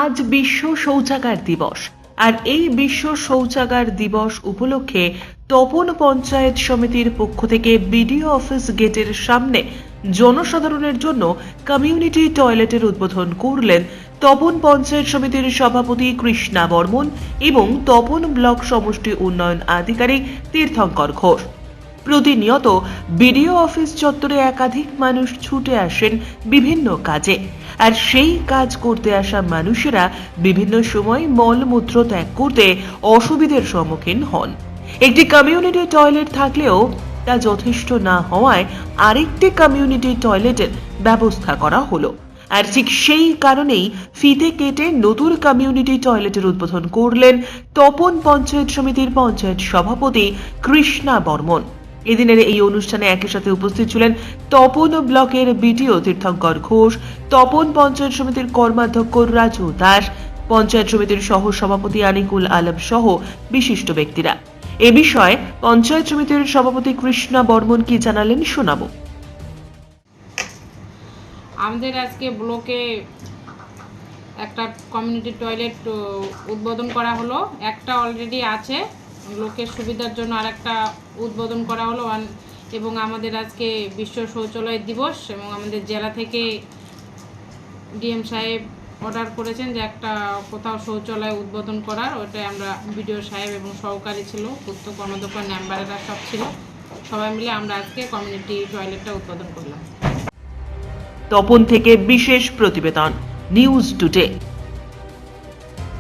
আজ বিশ্ব শৌচাগার দিবস। আর এই বিশ্ব শৌচাগার দিবস উপলক্ষে তপন পঞ্চায়েত সমিতির পক্ষ থেকে বিডিও অফিস গেটের সামনে জনসাধারণের জন্য কমিউনিটি টয়লেটের উদ্বোধন করলেন তপন পঞ্চায়েত সমিতির সভাপতি কৃষ্ণা বর্মন এবং তপন ব্লক সমষ্টি উন্নয়ন আধিকারিক তীর্থঙ্কর ঘোষ। প্রতিনিয়ত বিডিও অফিস চত্বরে একাধিক মানুষ ছুটে আসেন বিভিন্ন কাজে, আর সেই কাজ করতে আসা মানুষেরা বিভিন্ন সময় মলমূত্র ত্যাগ করতে অসুবিধার সম্মুখীন হন। একটি কমিউনিটি টয়লেট থাকলেও তা যথেষ্ট না হওয়ায় আরেকটি কমিউনিটি টয়লেটের ব্যবস্থা করা হলো। আর ঠিক সেই কারণেই ফিতে কেটে নতুন কমিউনিটি টয়লেটের উদ্বোধন করলেন তপন পঞ্চায়েত সমিতির পঞ্চায়েত সভাপতি কৃষ্ণা বর্মন। এদিনের এই অনুষ্ঠানে একই সাথে উপস্থিত ছিলেন তপন ব্লকের বিডিও তীর্থঙ্কর ঘোষ, তপন পঞ্চায়েত সমিতির কর্মাধ্যক্ষ রাজু দাস, পঞ্চায়েত সমিতির সহ সভাপতি আনিকুল আলম সহ বিশিষ্ট ব্যক্তিরা। এ বিষয়ে পঞ্চায়েত সমিতির সভাপতি কৃষ্ণা বর্মন কি জানালেন শোনাবো। আমাদের আজকে ব্লকে একটা কমিউনিটি টয়লেট উদ্বোধন করা হলো। একটা অলরেডি আছে, লোকের সুবিধার জন্য আরেকটা উদ্বোধন করা হলো। এবং আমাদের আজকে বিশ্ব শৌচালয় দিবস, এবং আমাদের জেলা থেকে ডিএম সাহেব অর্ডার করেছেন যে একটা কোথাও শৌচালয় উদ্বোধন করার। ওইটাই আমরা বিডিও সাহেব এবং সহকারী ছিল, পূর্ত কর্মদক্ষ মেম্বারেরা সব ছিল, সবাই মিলে আমরা আজকে কমিউনিটি টয়লেটটা উদ্বোধন করলাম। তপন থেকে বিশেষ প্রতিবেদন, নিউজ টুডে।